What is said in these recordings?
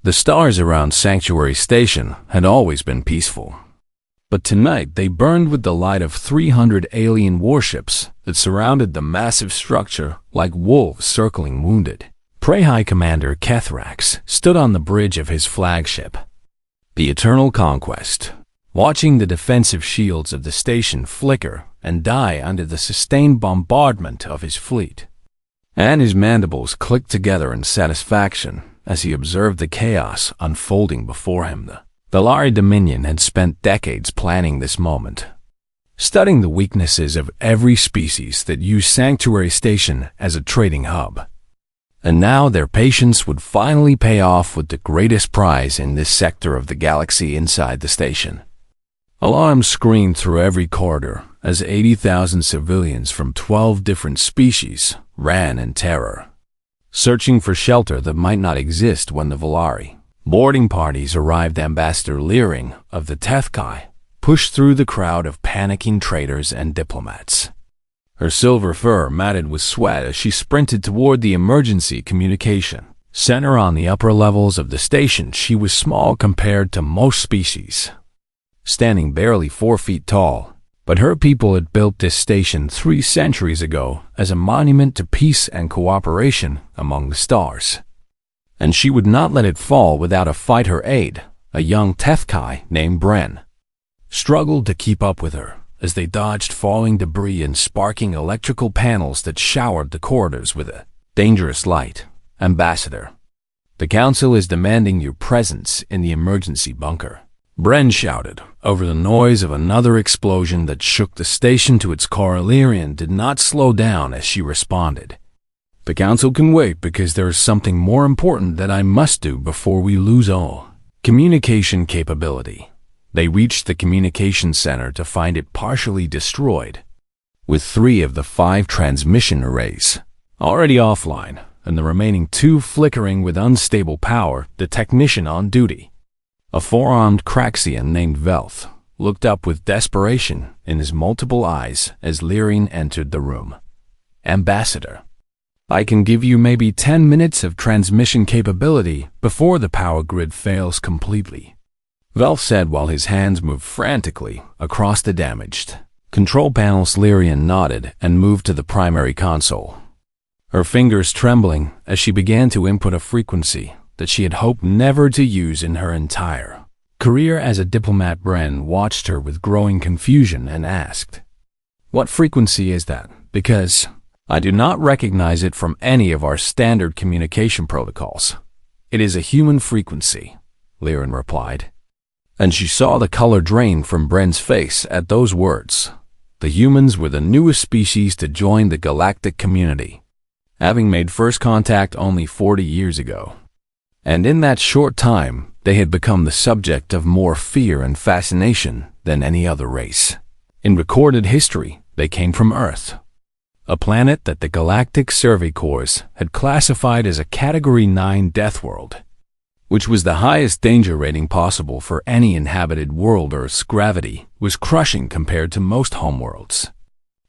The stars around Sanctuary Station had always been peaceful. But tonight they burned with the light of 300 alien warships that surrounded the massive structure like wolves circling wounded. Prey High Commander Kethrax stood on the bridge of his flagship, the Eternal Conquest, watching the defensive shields of the station flicker and die under the sustained bombardment of his fleet. And his mandibles clicked together in satisfaction as he observed the chaos unfolding before him. The Valari Dominion had spent decades planning this moment, studying the weaknesses of every species that used Sanctuary Station as a trading hub. And now their patience would finally pay off with the greatest prize in this sector of the galaxy inside the station. Alarms screamed through every corridor as 80,000 civilians from 12 different species ran in terror, searching for shelter that might not exist when the Valari boarding parties arrived. Ambassador Leering of the Tethkai pushed through the crowd of panicking traders and diplomats, her silver fur matted with sweat as she sprinted toward the emergency communication center on the upper levels of the station. She was small compared to most species, standing barely 4 feet tall, but her people had built this station 3 centuries ago as a monument to peace and cooperation among the stars. And she would not let it fall without a fight. Her aide, a young Tethkai named Bren, struggled to keep up with her as they dodged falling debris and sparking electrical panels that showered the corridors with a dangerous light. Ambassador, the Council is demanding your presence in the emergency bunker, Bren shouted over the noise of another explosion that shook the station to its core. Illyrian did not slow down as she responded. The Council can wait because there is something more important that I must do before we lose all communication capability. They reached the communication center to find it partially destroyed, with 3 of the 5 transmission arrays already offline and the remaining 2 flickering with unstable power. The technician on duty, a 4-armed Craxian named Velth, looked up with desperation in his multiple eyes as Lyrian entered the room. Ambassador, I can give you maybe 10 minutes of transmission capability before the power grid fails completely, Velth said while his hands moved frantically across the damaged control panels. Lyrian nodded and moved to the primary console, her fingers trembling as she began to input a frequency that she had hoped never to use in her entire career as a diplomat. Bren watched her with growing confusion and asked, "What frequency is that? Because I do not recognize it from any of our standard communication protocols." "It is a human frequency," Lyrian replied. And she saw the color drain from Bren's face at those words. The humans were the newest species to join the galactic community, having made first contact only 40 years ago. And in that short time, they had become the subject of more fear and fascination than any other race. In recorded history, they came from Earth, a planet that the Galactic Survey Corps had classified as a Category 9 death world, which was the highest danger rating possible for any inhabited world. Earth's gravity was crushing compared to most homeworlds.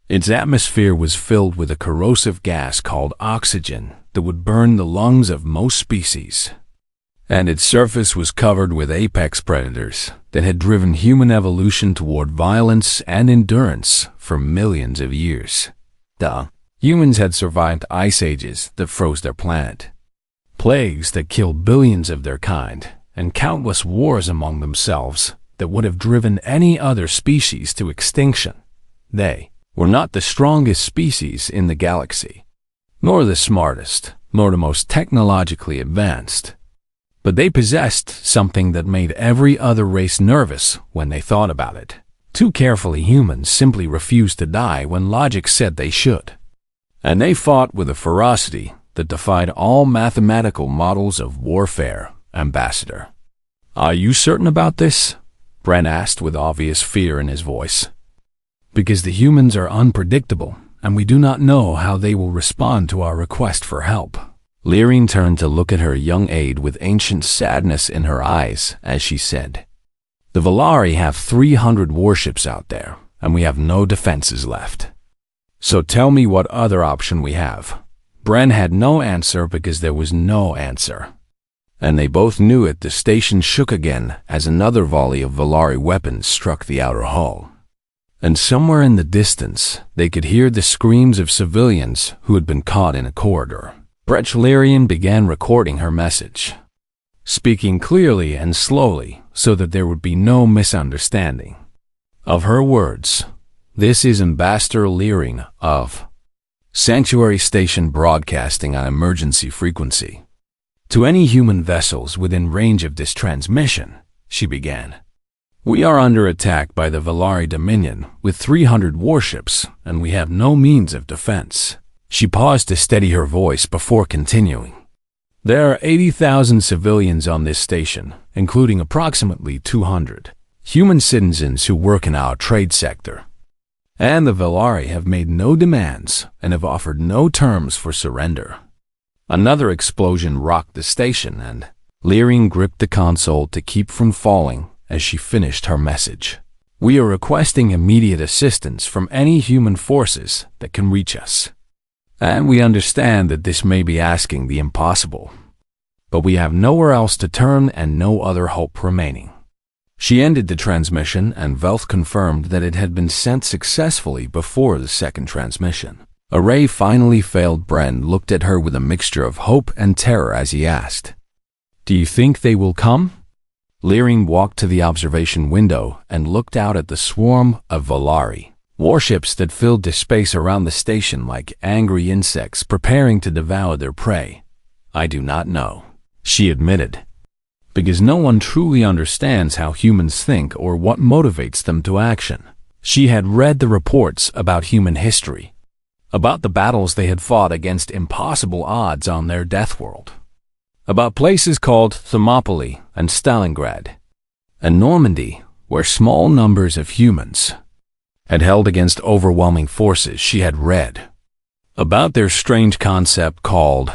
Its atmosphere was filled with a corrosive gas called oxygen that would burn the lungs of most species. And its surface was covered with apex predators that had driven human evolution toward violence and endurance for millions of years. The humans had survived ice ages that froze their planet, plagues that killed billions of their kind, and countless wars among themselves that would have driven any other species to extinction. They were not the strongest species in the galaxy, nor the smartest, nor the most technologically advanced. But they possessed something that made every other race nervous when they thought about it. Too carefully, humans simply refused to die when logic said they should. And they fought with a ferocity that defied all mathematical models of warfare. Ambassador, are you certain about this? Bren asked with obvious fear in his voice. Because the humans are unpredictable, and we do not know how they will respond to our request for help. Lyrian turned to look at her young aide with ancient sadness in her eyes as she said, "The Valari have 300 warships out there, and we have no defenses left. So tell me what other option we have." Bren had no answer because there was no answer. And they both knew it. The station shook again as another volley of Valari weapons struck the outer hull. And somewhere in the distance, they could hear the screams of civilians who had been caught in a corridor. Brechlierian began recording her message, speaking clearly and slowly so that there would be no misunderstanding of her words. This is Ambassador Leering of Sanctuary Station broadcasting on emergency frequency. To any human vessels within range of this transmission, she began. We are under attack by the Valari Dominion with 300 warships, and we have no means of defense. She paused to steady her voice before continuing. There are 80,000 civilians on this station, including approximately 200 human citizens who work in our trade sector. And the Valari have made no demands and have offered no terms for surrender. Another explosion rocked the station, and Leering gripped the console to keep from falling as she finished her message. We are requesting immediate assistance from any human forces that can reach us. And we understand that this may be asking the impossible, but we have nowhere else to turn and no other hope remaining. She ended the transmission, and Velth confirmed that it had been sent successfully before the second transmission. A ray finally failed. Bren looked at her with a mixture of hope and terror as he asked, "Do you think they will come?" Leering walked to the observation window and looked out at the swarm of Valari warships that filled the space around the station like angry insects preparing to devour their prey. "I do not know," she admitted, "because no one truly understands how humans think or what motivates them to action." She had read the reports about human history, about the battles they had fought against impossible odds on their death world, about places called Thermopylae and Stalingrad, and Normandy, where small numbers of humans had held against overwhelming forces. She had read about their strange concept called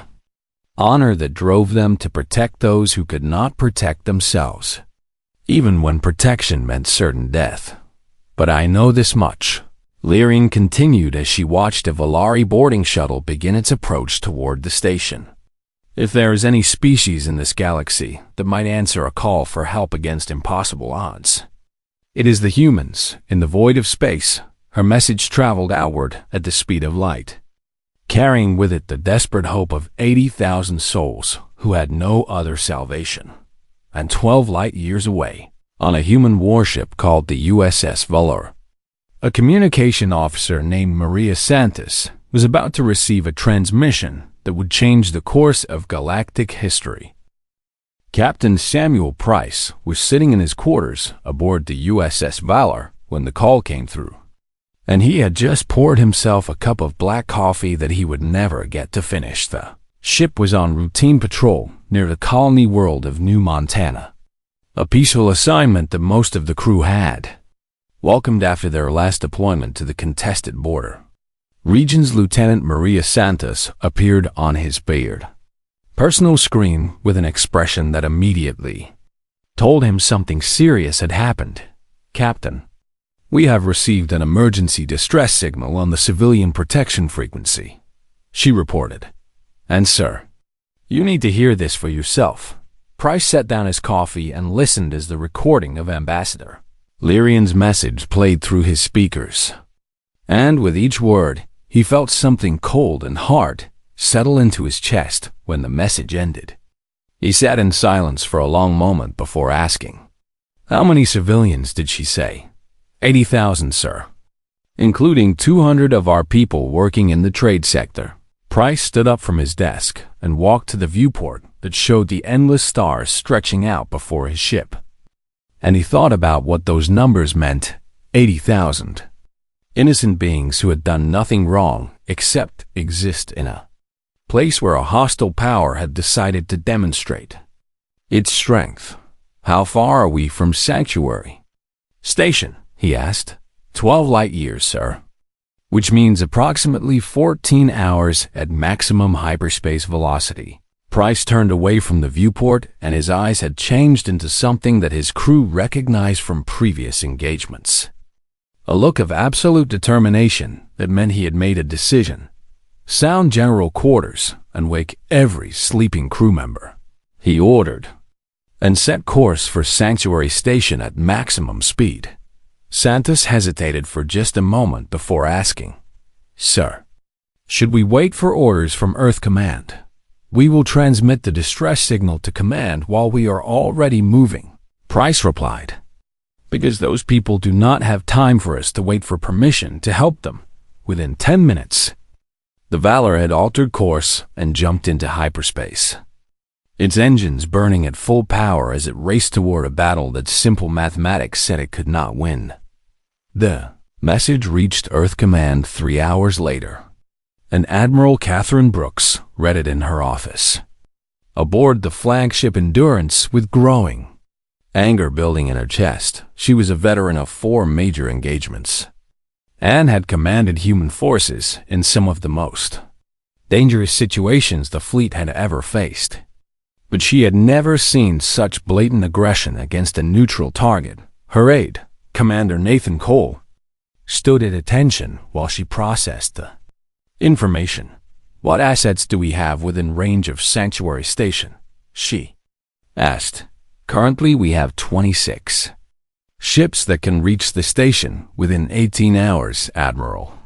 honor that drove them to protect those who could not protect themselves, even when protection meant certain death. "But I know this much," Leering continued as she watched a Valari boarding shuttle begin its approach toward the station. "If there is any species in this galaxy that might answer a call for help against impossible odds, it is the humans in the void of space." Her message traveled outward at the speed of light, carrying with it the desperate hope of 80,000 souls who had no other salvation. And 12 light years away, on a human warship called the USS Valor, a communication officer named Maria Santos was about to receive a transmission that would change the course of galactic history. Captain Samuel Price was sitting in his quarters aboard the USS Valor when the call came through, and he had just poured himself a cup of black coffee that he would never get to finish. The ship was on routine patrol near the colony world of New Montana, a peaceful assignment that most of the crew had welcomed after their last deployment to the contested border. Regions Lieutenant Maria Santos appeared on his beard personal screen with an expression that immediately told him something serious had happened. "Captain, we have received an emergency distress signal on the civilian protection frequency," she reported. "And sir, you need to hear this for yourself." Price set down his coffee and listened as the recording of Ambassador Leerion's message played through his speakers. And with each word, he felt something cold and hard settle into his chest when the message ended. He sat in silence for a long moment before asking, "How many civilians did she say?" 80,000, sir, including 200 of our people working in the trade sector." Price stood up from his desk and walked to the viewport that showed the endless stars stretching out before his ship. And he thought about what those numbers meant. 80,000. Innocent beings who had done nothing wrong except exist in a place where a hostile power had decided to demonstrate its strength. "How far are we from Sanctuary Station?" he asked. 12 light years, sir, which means approximately 14 hours at maximum hyperspace velocity. Price turned away from the viewport, and his eyes had changed into something that his crew recognized from previous engagements. A look of absolute determination that meant he had made a decision. Sound general quarters and wake every sleeping crew member. he ordered, and set course for Sanctuary Station at maximum speed. Santos hesitated for just a moment before asking, "Sir, should we wait for orders from Earth Command? We will transmit the distress signal to Command while we are already moving," Price replied. "Because those people do not have time for us to wait for permission to help them. Within 10 minutes, the Valor had altered course and jumped into hyperspace, its engines burning at full power as it raced toward a battle that simple mathematics said it could not win. The message reached Earth Command 3 hours later, and Admiral Catherine Brooks read it in her office. Aboard the flagship Endurance, with growing anger building in her chest, she was a veteran of 4 major engagements, and had commanded human forces in some of the most dangerous situations the fleet had ever faced. But she had never seen such blatant aggression against a neutral target. Her aide, Commander Nathan Cole, stood at attention while she processed the information. "What assets do we have within range of Sanctuary Station?" she asked. "Currently we have 26 ships that can reach the station within 18 hours, Admiral,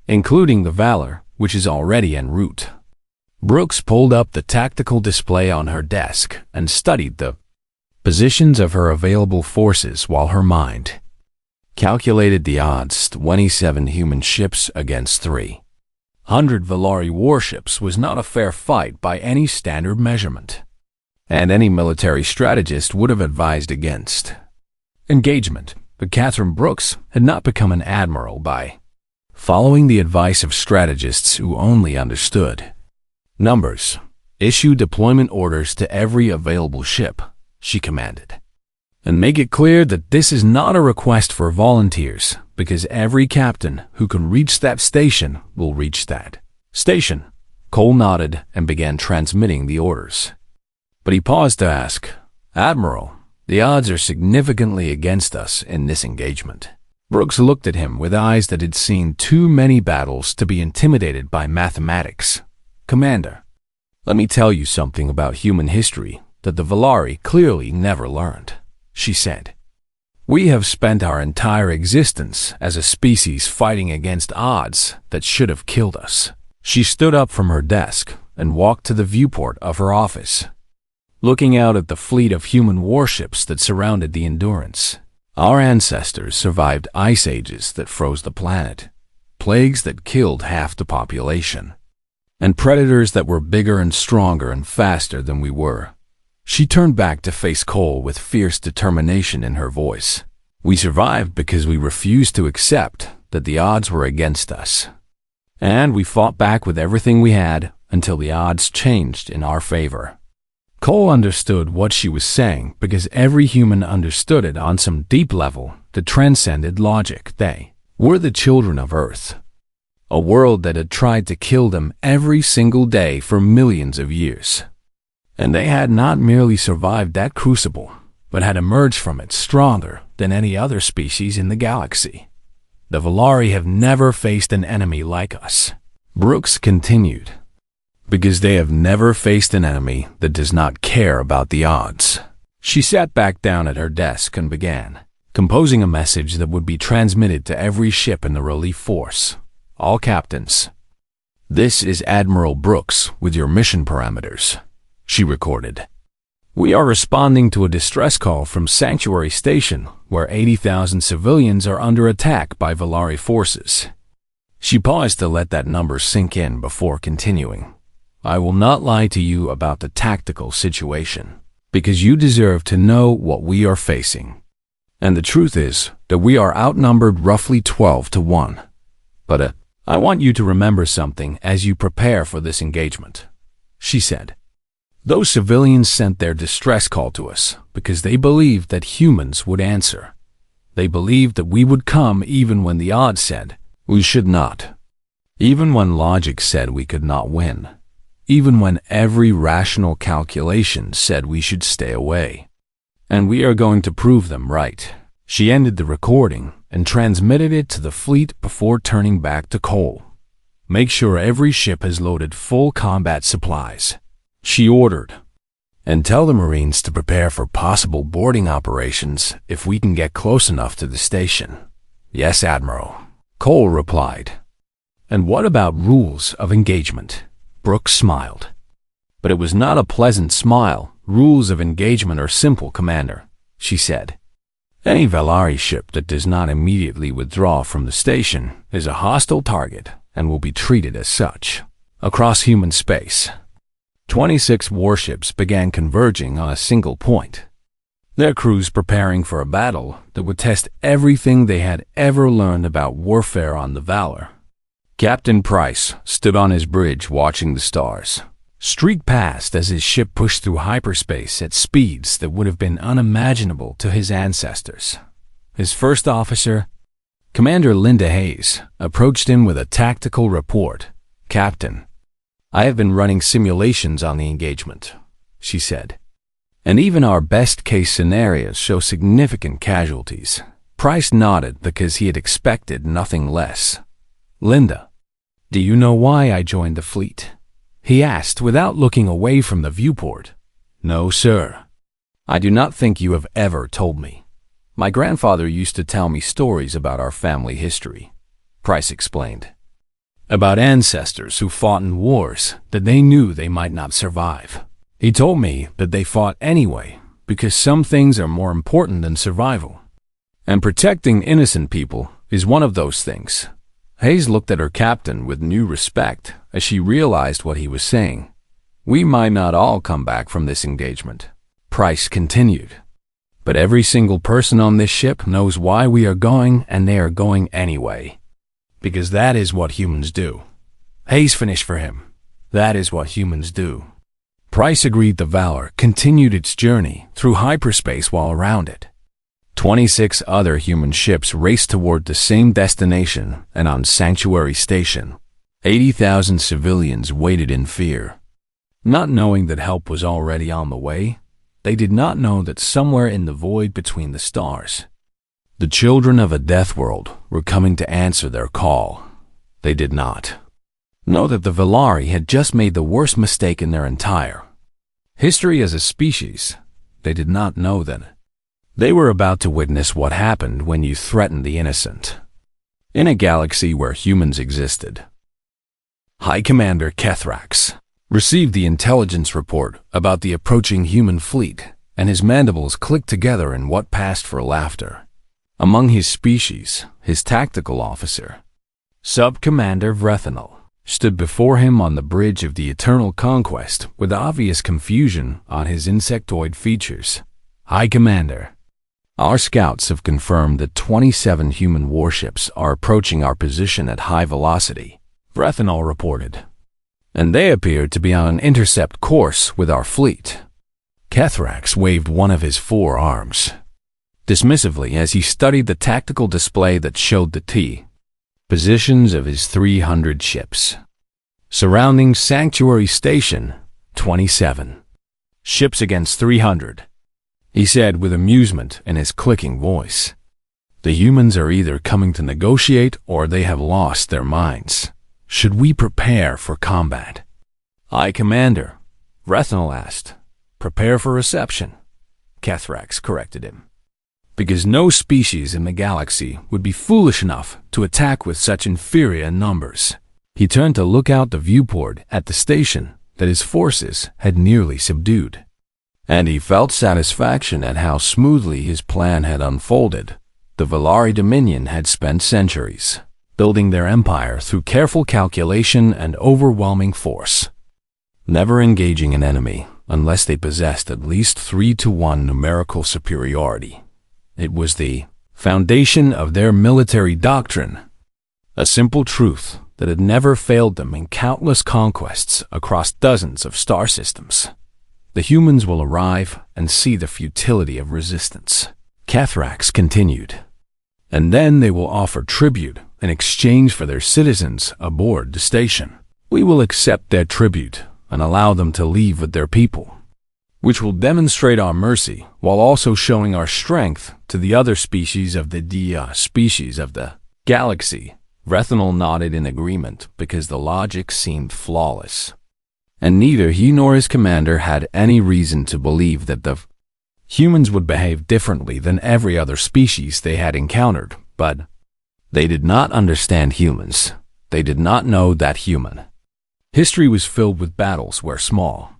including the Valor, which is already en route." Brooks pulled up the tactical display on her desk and studied the positions of her available forces while her mind calculated the odds. 27 human ships against 300 Valari warships was not a fair fight by any standard measurement, and any military strategist would have advised against engagement. But Catherine Brooks had not become an admiral by following the advice of strategists who only understood numbers. "Issue deployment orders to every available ship," she commanded, "and make it clear that this is not a request for volunteers, because every captain who can reach that station will reach that station." Cole nodded and began transmitting the orders. But he paused to ask, "Admiral, the odds are significantly against us in this engagement." Brooks looked at him with eyes that had seen too many battles to be intimidated by mathematics. "Commander, let me tell you something about human history that the Valari clearly never learned," she said. "We have spent our entire existence as a species fighting against odds that should have killed us." She stood up from her desk and walked to the viewport of her office, looking out at the fleet of human warships that surrounded the Endurance. "Our ancestors survived ice ages that froze the planet, plagues that killed half the population, and predators that were bigger and stronger and faster than we were." She turned back to face Cole with fierce determination in her voice. "We survived because we refused to accept that the odds were against us. And we fought back with everything we had until the odds changed in our favor." Cole understood what she was saying because every human understood it on some deep level that transcended logic. They were the children of Earth, a world that had tried to kill them every single day for millions of years. And they had not merely survived that crucible, but had emerged from it stronger than any other species in the galaxy. "The Valari have never faced an enemy like us," Brooks continued, "because they have never faced an enemy that does not care about the odds." She sat back down at her desk and began composing a message that would be transmitted to every ship in the relief force. "All captains, this is Admiral Brooks with your mission parameters," she recorded. "We are responding to a distress call from Sanctuary Station, where 80,000 civilians are under attack by Valari forces." She paused to let that number sink in before continuing. "I will not lie to you about the tactical situation, because you deserve to know what we are facing. And the truth is that we are outnumbered roughly 12 to 1. But I want you to remember something as you prepare for this engagement," she said. "Those civilians sent their distress call to us because they believed that humans would answer. They believed that we would come even when the odds said we should not, even when logic said we could not win, even when every rational calculation said we should stay away. And we are going to prove them right." She ended the recording and transmitted it to the fleet before turning back to Cole. "Make sure every ship has loaded full combat supplies," she ordered, And tell the Marines to prepare for possible boarding operations if we can get close enough to the station. Yes, Admiral, Cole replied. And what about rules of engagement? Brooks smiled. But it was not a pleasant smile. Rules of engagement are simple, Commander, she said. Any Valari ship that does not immediately withdraw from the station is a hostile target and will be treated as such. Across human space, 26 warships began converging on a single point, their crews preparing for a battle that would test everything they had ever learned about warfare on the Valor. Captain Price stood on his bridge watching the stars streak past as his ship pushed through hyperspace at speeds that would have been unimaginable to his ancestors. His first officer, Commander Linda Hayes, approached him with a tactical report. Captain, I have been running simulations on the engagement, she said. And even our best-case scenarios show significant casualties. Price nodded because he had expected nothing less. Linda, do you know why I joined the fleet? He asked without looking away from the viewport. No, sir. I do not think you have ever told me. My grandfather used to tell me stories about our family history, Price explained. About ancestors who fought in wars that they knew they might not survive. He told me that they fought anyway because some things are more important than survival. And protecting innocent people is one of those things. Hayes looked at her captain with new respect as she realized what he was saying. We might not all come back from this engagement, Price continued. But every single person on this ship knows why we are going, and they are going anyway. Because that is what humans do. Hayes finished for him. That is what humans do. Price agreed. The Valor continued its journey through hyperspace while around it. 26 other human ships raced toward the same destination, and on Sanctuary Station, 80,000 civilians waited in fear. Not knowing that help was already on the way, they did not know that somewhere in the void between the stars, the children of a death world were coming to answer their call. They did not know that the Valari had just made the worst mistake in their entire history as a species. They did not know that they were about to witness what happened when you threaten the innocent. In a galaxy where humans existed, High Commander Kethrax received the intelligence report about the approaching human fleet, and his mandibles clicked together in what passed for laughter. Among his species, his tactical officer, Sub-Commander Vrethanel, stood before him on the bridge of the Eternal Conquest with obvious confusion on his insectoid features. High Commander, our scouts have confirmed that 27 human warships are approaching our position at high velocity, Vrethanel reported. And they appear to be on an intercept course with our fleet. Kethrax waved one of his 4 arms dismissively as he studied the tactical display that showed the positions of his 300 ships. Surrounding Sanctuary Station, 27 ships against 300. He said with amusement in his clicking voice. The humans are either coming to negotiate or they have lost their minds. Should we prepare for combat? Aye, Commander, Vrethanel asked. Prepare for reception, Kethrax corrected him. Because no species in the galaxy would be foolish enough to attack with such inferior numbers. He turned to look out the viewport at the station that his forces had nearly subdued. And he felt satisfaction at how smoothly his plan had unfolded. The Valari Dominion had spent centuries building their empire through careful calculation and overwhelming force, never engaging an enemy unless they possessed at least 3-to-1 numerical superiority. It was the foundation of their military doctrine, a simple truth that had never failed them in countless conquests across dozens of star systems. The humans will arrive and see the futility of resistance, Kethrax continued. And then they will offer tribute in exchange for their citizens aboard the station. We will accept their tribute and allow them to leave with their people, which will demonstrate our mercy while also showing our strength to the other species of the galaxy. Vrethanel nodded in agreement because the logic seemed flawless. and neither he nor his commander had any reason to believe that the humans would behave differently than every other species they had encountered, but they did not understand humans. They did not know that human history was filled with battles where small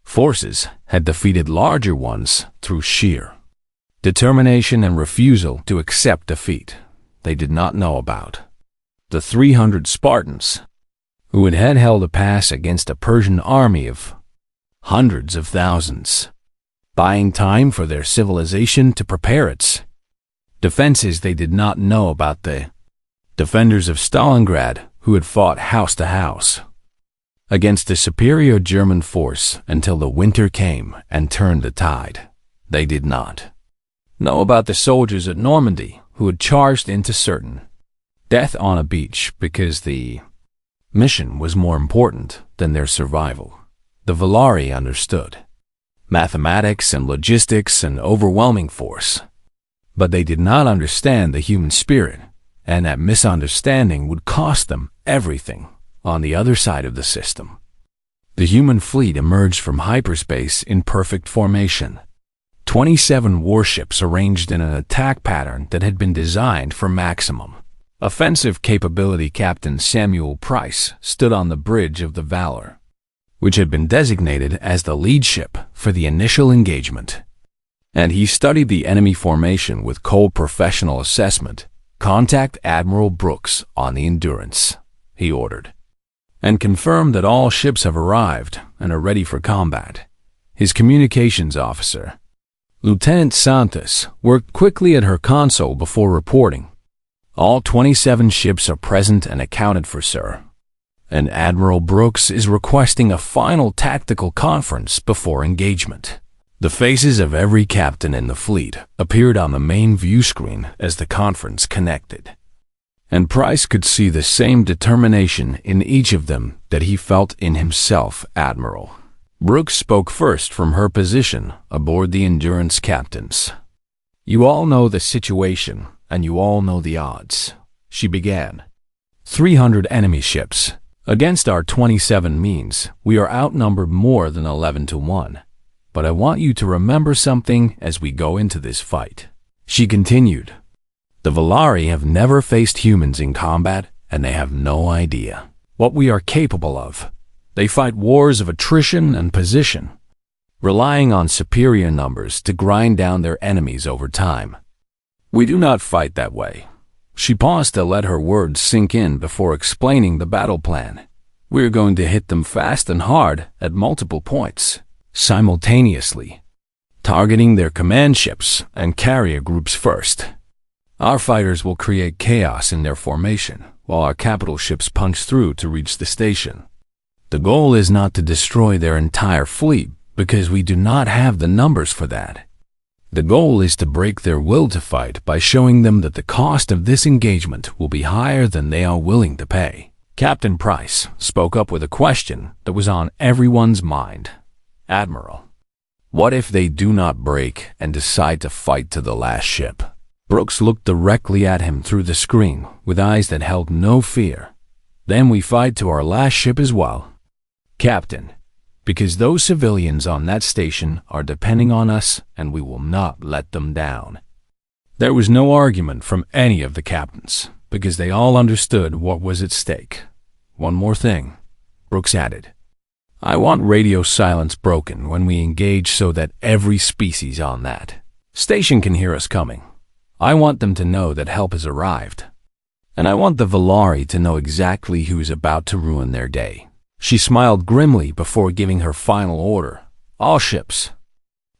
forces had defeated larger ones through sheer determination and refusal to accept defeat. They did not know about the 300 Spartans who had held a pass against a Persian army of hundreds of thousands, buying time for their civilization to prepare its defenses. They did not know about the defenders of Stalingrad who had fought house to house against a superior German force until the winter came and turned the tide. They did not know about the soldiers at Normandy who had charged into certain death on a beach because the mission was more important than their survival. The Valari understood mathematics and logistics and overwhelming force, but they did not understand the human spirit, and that misunderstanding would cost them everything on the other side of the system. The human fleet emerged from hyperspace in perfect formation. 27 warships arranged in an attack pattern that had been designed for maximum offensive capability. Captain Samuel Price stood on the bridge of the Valor, which had been designated as the lead ship for the initial engagement, and he studied the enemy formation with cold professional assessment. "Contact Admiral Brooks on the Endurance," he ordered, "and confirm that all ships have arrived and are ready for combat." His communications officer, Lieutenant Santos, worked quickly at her console before reporting. "All 27 ships are present and accounted for, sir, and Admiral Brooks is requesting a final tactical conference before engagement." The faces of every captain in the fleet appeared on the main view screen as the conference connected, and Price could see the same determination in each of them that he felt in himself. Admiral Brooks spoke first from her position aboard the Endurance. "Captains, you all know the situation, and you all know the odds," she began. 300 enemy ships against our 27 means we are outnumbered more than 11 to 1. But I want you to remember something as we go into this fight. She continued. "The Valari have never faced humans in combat, and they have no idea what we are capable of. They fight wars of attrition and position, relying on superior numbers to grind down their enemies over time. We do not fight that way." She paused to let her words sink in before explaining the battle plan. "We are going to hit them fast and hard at multiple points, simultaneously, targeting their command ships and carrier groups first. Our fighters will create chaos in their formation, while our capital ships punch through to reach the station. The goal is not to destroy their entire fleet, because we do not have the numbers for that. The goal is to break their will to fight by showing them that the cost of this engagement will be higher than they are willing to pay." Captain Price spoke up with a question that was on everyone's mind. "Admiral, what if they do not break and decide to fight to the last ship?" Brooks looked directly at him through the screen with eyes that held no fear. "Then we fight to our last ship as well, Captain, because those civilians on that station are depending on us and we will not let them down." There was no argument from any of the captains, because they all understood what was at stake. "One more thing," Brooks added. "I want radio silence broken when we engage so that every species on that station can hear us coming. I want them to know that help has arrived. And I want the Valari to know exactly who is about to ruin their day." She smiled grimly before giving her final order. "All ships,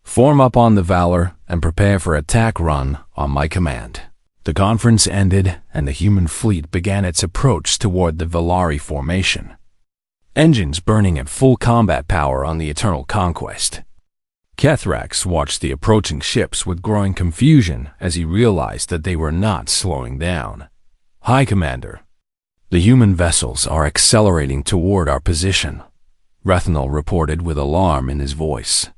form up on the Valor and prepare for attack run on my command." The conference ended and the human fleet began its approach toward the Valari formation, engines burning at full combat power on the Eternal Conquest. Kethrax watched the approaching ships with growing confusion as he realized that they were not slowing down. "High Commander, the human vessels are accelerating toward our position," Rethnal reported with alarm in his voice.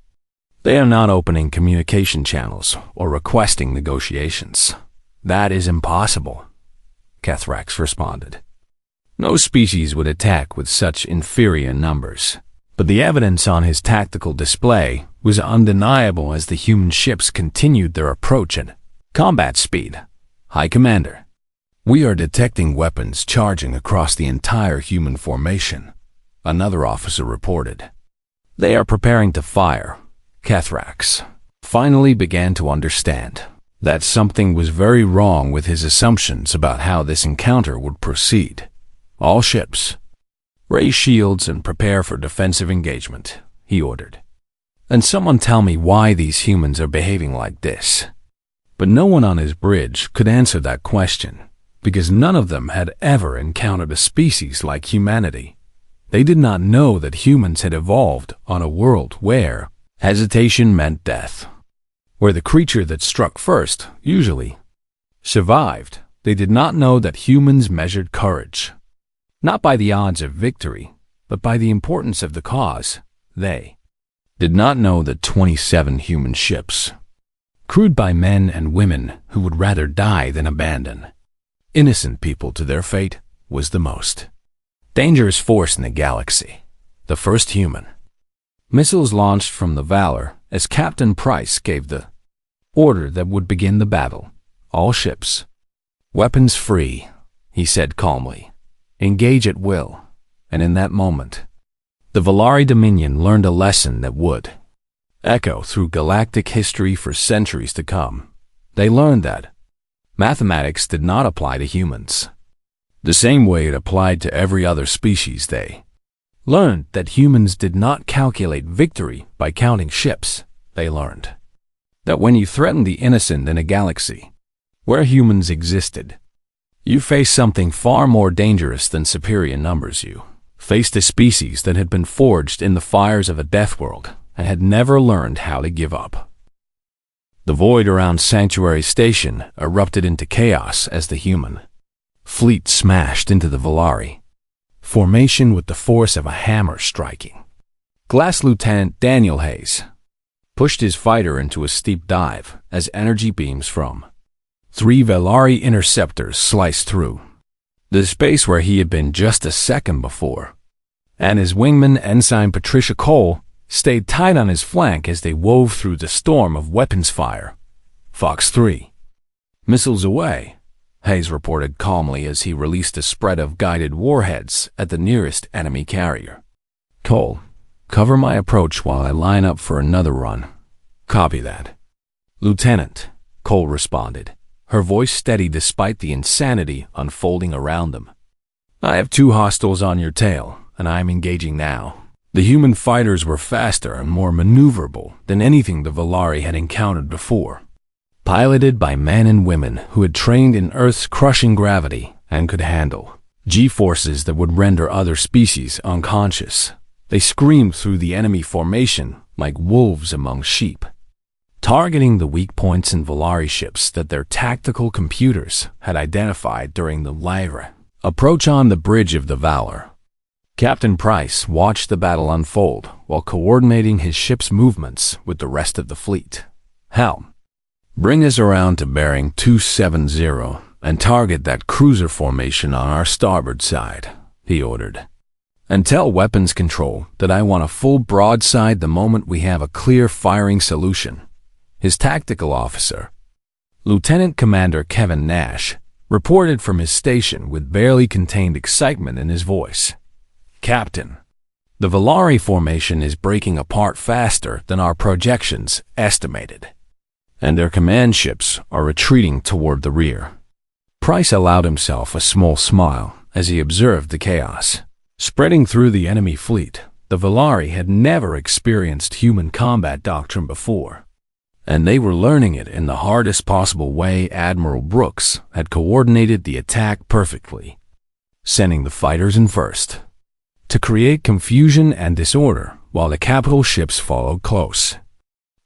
"They are not opening communication channels or requesting negotiations." "That is impossible," Kethrax responded. "No species would attack with such inferior numbers. But the evidence on his tactical display was undeniable as the human ships continued their approach at combat speed. "High Commander, we are detecting weapons charging across the entire human formation," another officer reported. "They are preparing to fire." Cathrax finally began to understand that something was very wrong with his assumptions about how this encounter would proceed. "All ships, raise shields and prepare for defensive engagement," he ordered. "And someone tell me why these humans are behaving like this." But no one on his bridge could answer that question, because none of them had ever encountered a species like humanity. They did not know that humans had evolved on a world where hesitation meant death, where the creature that struck first usually survived. They did not know that humans measured courage, not by the odds of victory, but by the importance of the cause. They did not know that 27 human ships, crewed by men and women who would rather die than abandon innocent people to their fate, was the most dangerous force in the galaxy. The first human missiles launched from the Valor as Captain Price gave the order that would begin the battle. "All ships, weapons free," he said calmly. "Engage at will." And in that moment, the Valari Dominion learned a lesson that would echo through galactic history for centuries to come. They learned that mathematics did not apply to humans the same way it applied to every other species. They learned that humans did not calculate victory by counting ships. They learned that when you threaten the innocent in a galaxy where humans existed, you face something far more dangerous than superior numbers. You faced a species that had been forged in the fires of a death world and had never learned how to give up. The void around Sanctuary Station erupted into chaos as the human fleet smashed into the Valari formation with the force of a hammer striking. Glass Lieutenant Daniel Hayes pushed his fighter into a steep dive as energy beams from 3 Valari interceptors sliced through the space where he had been just a second before, and his wingman Ensign Patricia Cole stayed tight on his flank as they wove through the storm of weapons fire. "Fox 3, missiles away," Hayes reported calmly as he released a spread of guided warheads at the nearest enemy carrier. "Cole, cover my approach while I line up for another run." "Copy that, Lieutenant," Cole responded, her voice steady despite the insanity unfolding around them. "I have 2 hostiles on your tail, and I am engaging now." The human fighters were faster and more maneuverable than anything the Valari had encountered before. Piloted by men and women who had trained in Earth's crushing gravity and could handle G-forces that would render other species unconscious, they screamed through the enemy formation like wolves among sheep, targeting the weak points in Valari ships that their tactical computers had identified during the Lyra approach on the bridge of the Valor. Captain Price watched the battle unfold while coordinating his ship's movements with the rest of the fleet. "Helm, bring us around to bearing 270 and target that cruiser formation on our starboard side," he ordered. "And tell weapons control that I want a full broadside the moment we have a clear firing solution." His tactical officer, Lieutenant Commander Kevin Nash, reported from his station with barely contained excitement in his voice. "Captain, the Valari formation is breaking apart faster than our projections estimated, and their command ships are retreating toward the rear." Price allowed himself a small smile as he observed the chaos spreading through the enemy fleet. The Valari had never experienced human combat doctrine before, and they were learning it in the hardest possible way. Admiral Brooks had coordinated the attack perfectly, sending the fighters in first to create confusion and disorder while the capital ships followed close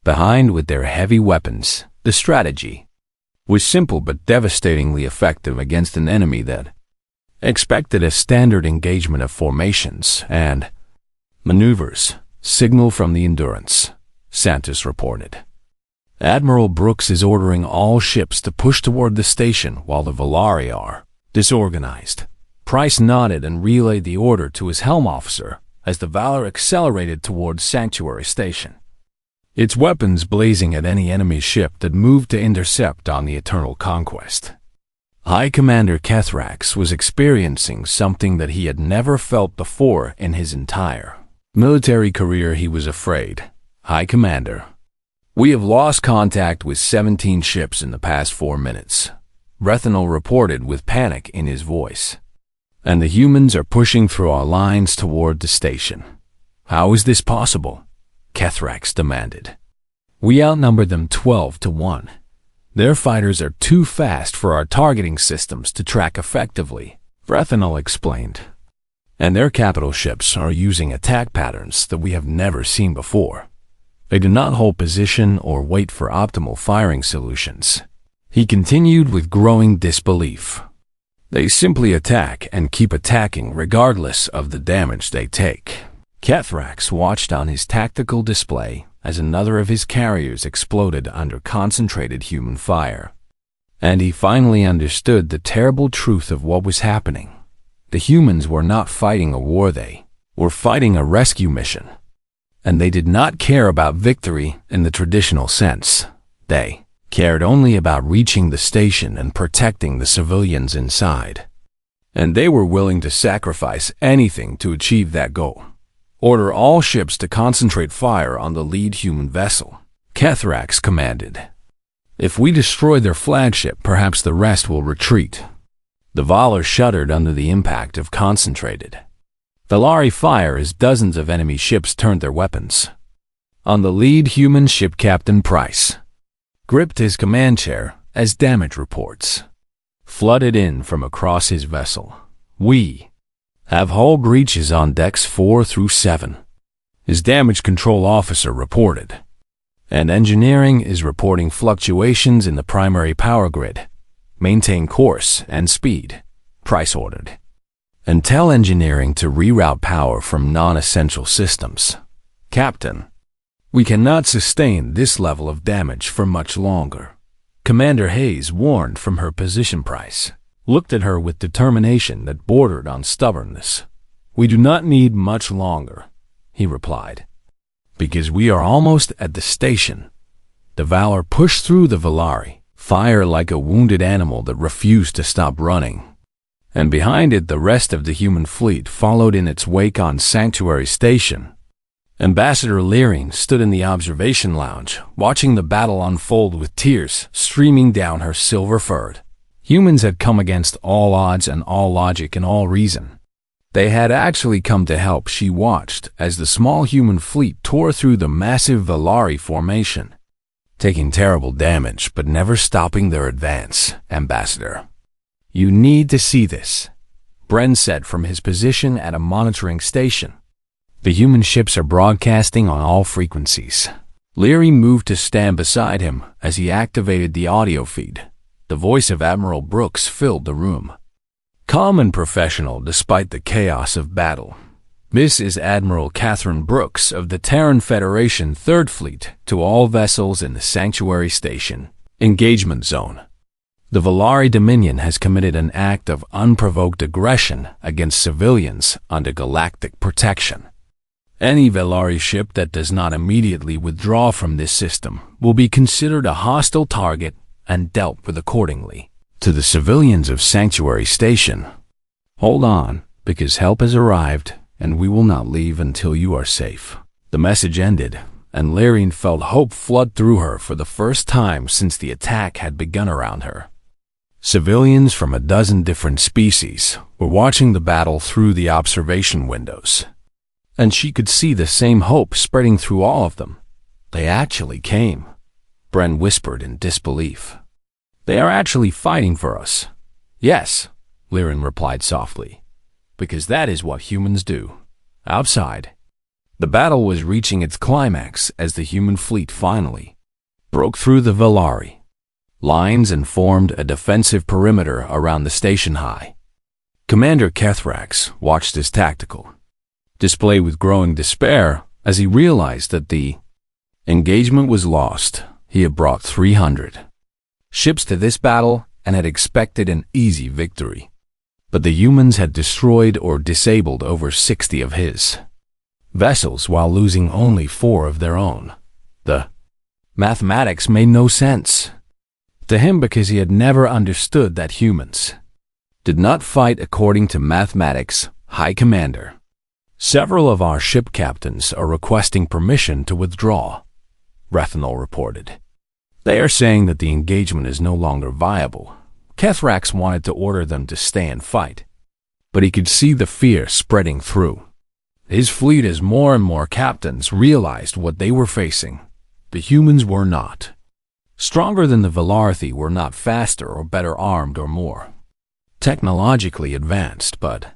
behind with their heavy weapons. The strategy was simple but devastatingly effective against an enemy that expected a standard engagement of formations and maneuvers. "Signal from the Endurance," Santos reported. "Admiral Brooks is ordering all ships to push toward the station while the Valari are disorganized." Price nodded and relayed the order to his helm officer, as the Valor accelerated towards Sanctuary Station, its weapons blazing at any enemy ship that moved to intercept on the Eternal Conquest. High Commander Kethrax was experiencing something that he had never felt before in his entire military career. He was afraid. "High Commander, we have lost contact with 17 ships in the past 4 minutes," Rethinol reported with panic in his voice. "And the humans are pushing through our lines toward the station." "How is this possible?" Kethrax demanded. "We outnumber them 12 to 1. Their fighters are too fast for our targeting systems to track effectively," Rethinol explained. "And their capital ships are using attack patterns that we have never seen before. They do not hold position or wait for optimal firing solutions." He continued with growing disbelief. "They simply attack and keep attacking regardless of the damage they take." Kethrax watched on his tactical display as another of his carriers exploded under concentrated human fire. And he finally understood the terrible truth of what was happening. The humans were not fighting a war, they were fighting a rescue mission. And they did not care about victory in the traditional sense. They cared only about reaching the station and protecting the civilians inside. And they were willing to sacrifice anything to achieve that goal. "Order all ships to concentrate fire on the lead human vessel," Kethrax commanded. "If we destroy their flagship, perhaps the rest will retreat." The Valor shuddered under the impact of concentrated Valari fire as dozens of enemy ships turned their weapons on the lead human ship. Captain Price gripped his command chair as damage reports flooded in from across his vessel. "We have hull breaches on decks 4 through 7, his damage control officer reported. "And engineering is reporting fluctuations in the primary power grid. Maintain course and speed," Price ordered. "And tell engineering to reroute power from non-essential systems." "Captain, we cannot sustain this level of damage for much longer," Commander Hayes warned from her position. Price looked at her with determination that bordered on stubbornness. "We do not need much longer," he replied, "because we are almost at the station." The Valor pushed through the Valari fire like a wounded animal that refused to stop running. And behind it, the rest of the human fleet followed in its wake on Sanctuary Station. Ambassador Lyrian stood in the observation lounge, watching the battle unfold with tears streaming down her silver-furred. Humans had come against all odds and all logic and all reason. They had actually come to help. She watched as the small human fleet tore through the massive Valari formation, taking terrible damage but never stopping their advance. "Ambassador, you need to see this," Bren said from his position at a monitoring station. "The human ships are broadcasting on all frequencies." Leary moved to stand beside him as he activated the audio feed. The voice of Admiral Brooks filled the room, calm and professional despite the chaos of battle. "This is Admiral Catherine Brooks of the Terran Federation 3rd Fleet to all vessels in the Sanctuary Station engagement zone. The Valari Dominion has committed an act of unprovoked aggression against civilians under galactic protection. Any Valari ship that does not immediately withdraw from this system will be considered a hostile target and dealt with accordingly. To the civilians of Sanctuary Station, hold on, because help has arrived, and we will not leave until you are safe." The message ended, and Lyrian felt hope flood through her for the first time since the attack had begun around her. Civilians from a dozen different species were watching the battle through the observation windows, and she could see the same hope spreading through all of them. "They actually came," Bren whispered in disbelief. "They are actually fighting for us." "Yes," Lyrian replied softly, "because that is what humans do." Outside, the battle was reaching its climax as the human fleet finally broke through the Valari lines and formed a defensive perimeter around the station high. Commander Kethrax watched his tactical display with growing despair as he realized that the engagement was lost. He had brought 300 ships to this battle and had expected an easy victory. But the humans had destroyed or disabled over 60 of his. vessels while losing only 4 of their own. The mathematics made no sense to him because he had never understood that humans did not fight according to mathematics. High Commander, several of our ship captains are requesting permission to withdraw, Rethanol reported. They are saying that the engagement is no longer viable. Kethrax wanted to order them to stay and fight, but he could see the fear spreading through his fleet as more and more captains realized what they were facing. The humans were not stronger than the Velarthi, were not faster or better armed or more technologically advanced, but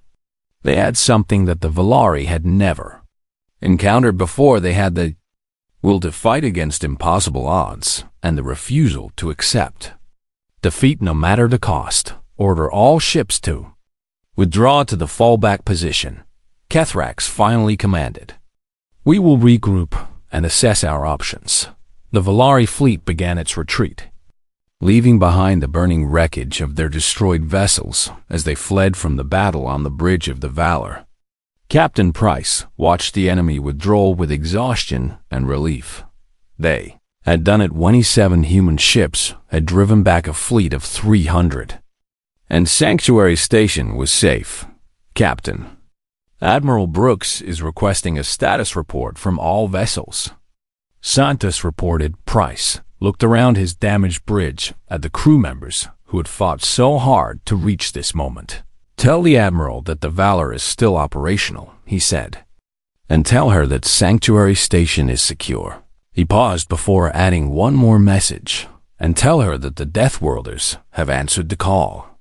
they had something that the Velari had never encountered before. They had the will to fight against impossible odds and the refusal to accept defeat no matter the cost. Order all ships to withdraw to the fallback position, Kethrax finally commanded. We will regroup and assess our options. The Velari fleet began its retreat, leaving behind the burning wreckage of their destroyed vessels as they fled from the battle on the Bridge of the Valor. Captain Price watched the enemy withdraw with exhaustion and relief. They had done it. 27 human ships had driven back a fleet of 300. And Sanctuary Station was safe. Captain Admiral Brooks is requesting a status report from all vessels. Santos reported. Price looked around his damaged bridge at the crew members who had fought so hard to reach this moment. Tell the Admiral that the Valor is still operational, he said, and tell her that Sanctuary Station is secure. He paused before adding one more message, and tell her that the Deathworlders have answered the call.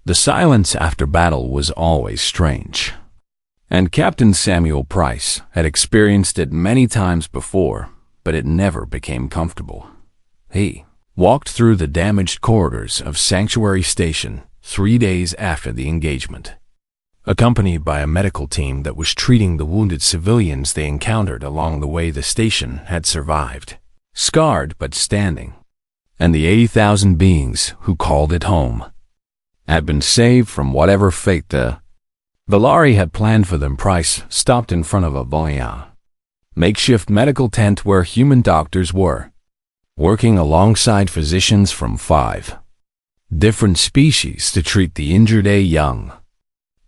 The silence after battle was always strange, and Captain Samuel Price had experienced it many times before, but it never became comfortable. He walked through the damaged corridors of Sanctuary Station 3 days after the engagement, accompanied by a medical team that was treating the wounded civilians they encountered along the way. The station had survived, scarred but standing, and the 80,000 beings who called it home had been saved from whatever fate the Velari had planned for them. Price stopped in front of a Boya makeshift medical tent where human doctors were working alongside physicians from 5 different species to treat the injured. A young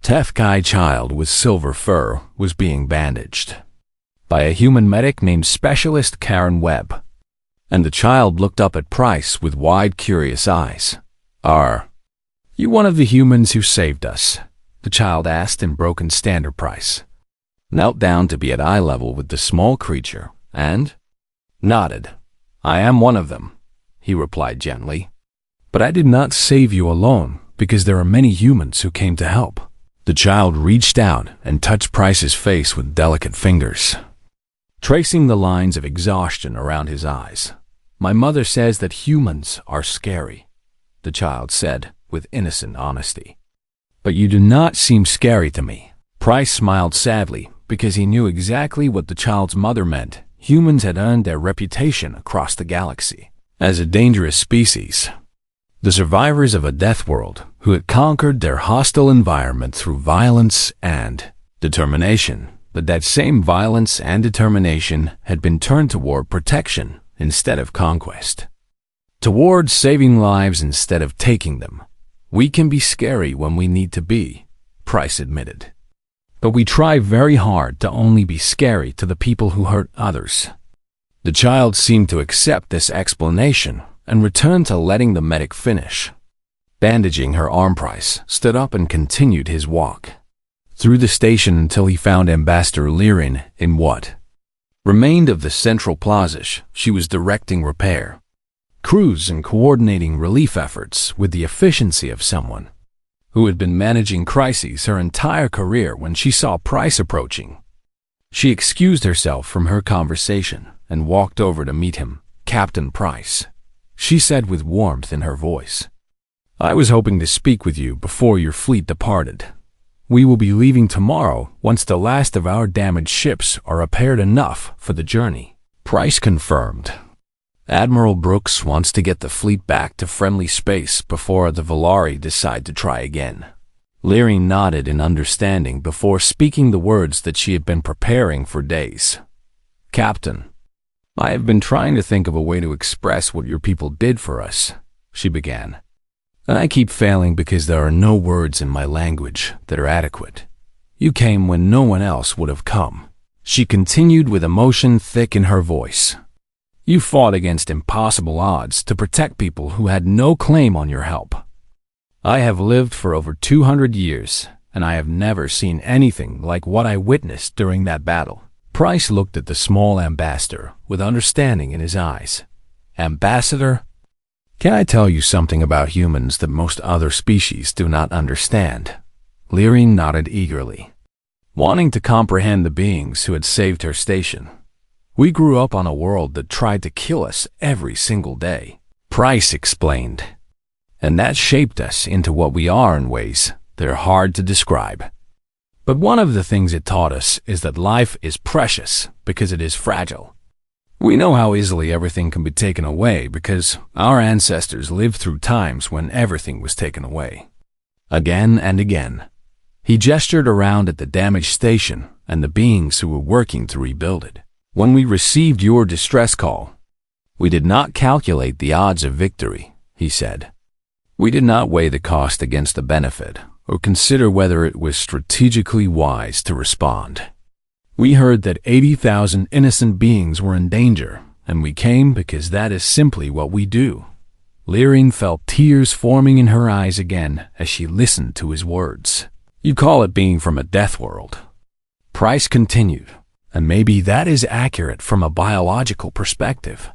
Tefkai child with silver fur was being bandaged by a human medic named Specialist Karen Webb, and the child looked up at Price with wide, curious eyes. Are you one of the humans who saved us? The child asked in broken standard. Price knelt down to be at eye level with the small creature and nodded. I am one of them, he replied gently. But I did not save you alone because there are many humans who came to help. The child reached out and touched Price's face with delicate fingers, tracing the lines of exhaustion around his eyes. My mother says that humans are scary, the child said with innocent honesty. But you do not seem scary to me. Price smiled sadly because he knew exactly what the child's mother meant. Humans had earned their reputation across the galaxy as a dangerous species, the survivors of a death world who had conquered their hostile environment through violence and determination. But that same violence and determination had been turned toward protection instead of conquest, toward saving lives instead of taking them. We can be scary when we need to be, Price admitted. But we try very hard to only be scary to the people who hurt others. The child seemed to accept this explanation and returned to letting the medic finish bandaging her arm. Price stood up and continued his walk through the station until he found Ambassador Lirin in what remained of the central plaza. She was directing repair crews and coordinating relief efforts with the efficiency of someone who had been managing crises her entire career. When she saw Price approaching, she excused herself from her conversation and walked over to meet him. Captain Price, she said with warmth in her voice, I was hoping to speak with you before your fleet departed. We will be leaving tomorrow once the last of our damaged ships are repaired enough for the journey. Price confirmed. Admiral Brooks wants to get the fleet back to friendly space before the Velari decide to try again. Lyri nodded in understanding before speaking the words that she had been preparing for days. "Captain, I have been trying to think of a way to express what your people did for us," she began. "And I keep failing because there are no words in my language that are adequate. You came when no one else would have come," she continued with emotion thick in her voice. "You fought against impossible odds to protect people who had no claim on your help. I have lived for over 200 years, and I have never seen anything like what I witnessed during that battle." Price looked at the small ambassador with understanding in his eyes. "Ambassador, can I tell you something about humans that most other species do not understand?" Lyri nodded eagerly, wanting to comprehend the beings who had saved her station. "We grew up on a world that tried to kill us every single day," Price explained. "And that shaped us into what we are in ways that are hard to describe. But one of the things it taught us is that life is precious because it is fragile. We know how easily everything can be taken away because our ancestors lived through times when everything was taken away. Again and again." He gestured around at the damaged station and the beings who were working to rebuild it. "When we received your distress call, we did not calculate the odds of victory," he said. "We did not weigh the cost against the benefit or consider whether it was strategically wise to respond. We heard that 80,000 innocent beings were in danger, and we came because that is simply what we do." Lyri felt tears forming in her eyes again as she listened to his words. "You call it being from a death world," Price continued, "and maybe that is accurate from a biological perspective.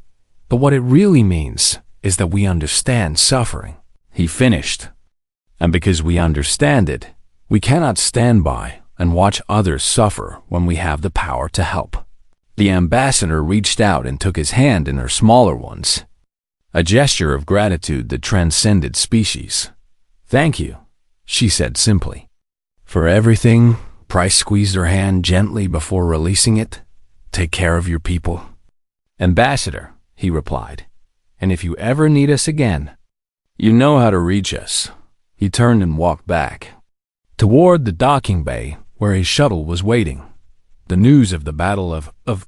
But what it really means is that we understand suffering," he finished. "And because we understand it, we cannot stand by and watch others suffer when we have the power to help." The ambassador reached out and took his hand in her smaller ones, a gesture of gratitude that transcended species. "Thank you," she said simply. "For everything." Price squeezed her hand gently before releasing it. "Take care of your people." "Ambassador," he replied, "and if you ever need us again, you know how to reach us." He turned and walked back toward the docking bay where his shuttle was waiting. The news of the Battle of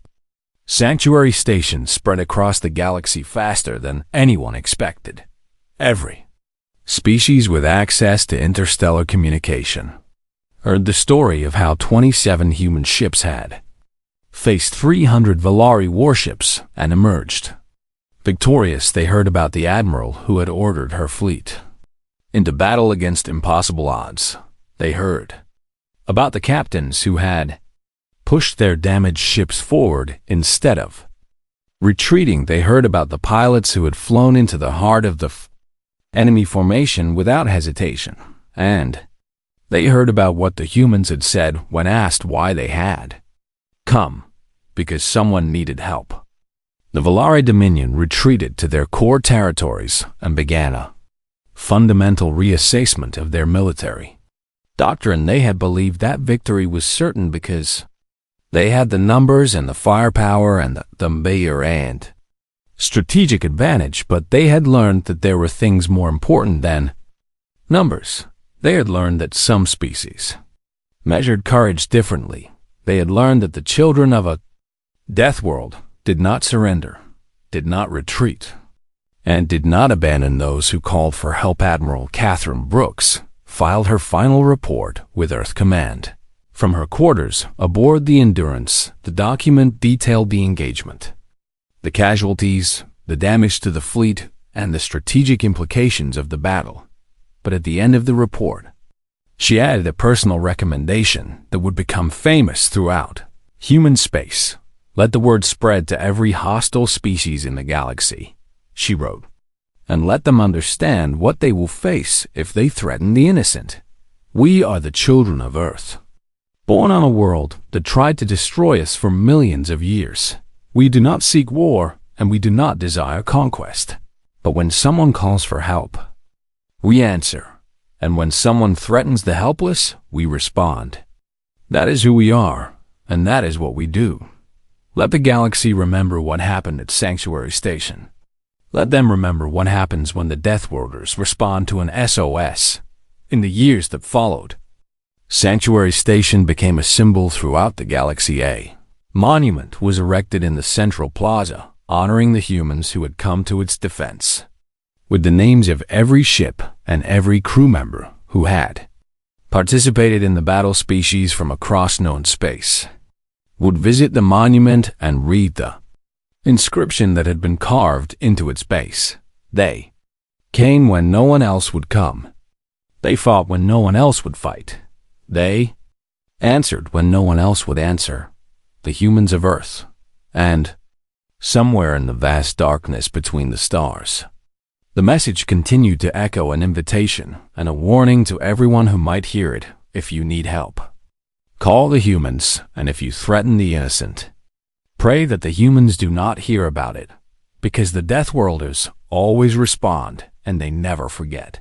Sanctuary Station spread across the galaxy faster than anyone expected. Every species with access to interstellar communication heard the story of how 27 human ships had faced 300 Valari warships and emerged victorious. They heard about the admiral who had ordered her fleet into battle against impossible odds. They heard about the captains who had pushed their damaged ships forward instead of retreating. They heard about the pilots who had flown into the heart of the enemy formation without hesitation. And they heard about what the humans had said when asked why they had come, because someone needed help. The Valari Dominion retreated to their core territories and began a fundamental reassessment of their military doctrine. They had believed that victory was certain because they had the numbers and the firepower and the beer and strategic advantage, but they had learned that there were things more important than numbers. They had learned that some species measured courage differently. They had learned that the children of a death world did not surrender, did not retreat, and did not abandon those who called for help. Admiral Catherine Brooks filed her final report with Earth Command. From her quarters aboard the Endurance, the document detailed the engagement, the casualties, the damage to the fleet, and the strategic implications of the battle. But at the end of the report, she added a personal recommendation that would become famous throughout human space. "Let the word spread to every hostile species in the galaxy," she wrote, "and let them understand what they will face if they threaten the innocent. We are the children of Earth, born on a world that tried to destroy us for millions of years. We do not seek war, and we do not desire conquest. But when someone calls for help, we answer. And when someone threatens the helpless, we respond. That is who we are, and that is what we do. Let the galaxy remember what happened at Sanctuary Station. Let them remember what happens when the Deathworlders respond to an SOS In the years that followed, Sanctuary Station became a symbol throughout the galaxy. A monument was erected in the central plaza, honoring the humans who had come to its defense, with the names of every ship and every crew member who had participated in the battle. Species from across known space would visit the monument and read the inscription that had been carved into its base. They came when no one else would come. They fought when no one else would fight. They answered when no one else would answer. The humans of Earth. And somewhere in the vast darkness between the stars, the message continued to echo, an invitation and a warning to everyone who might hear it. If you need help, call the humans, and if you threaten the innocent, pray that the humans do not hear about it, because the Deathworlders always respond and they never forget.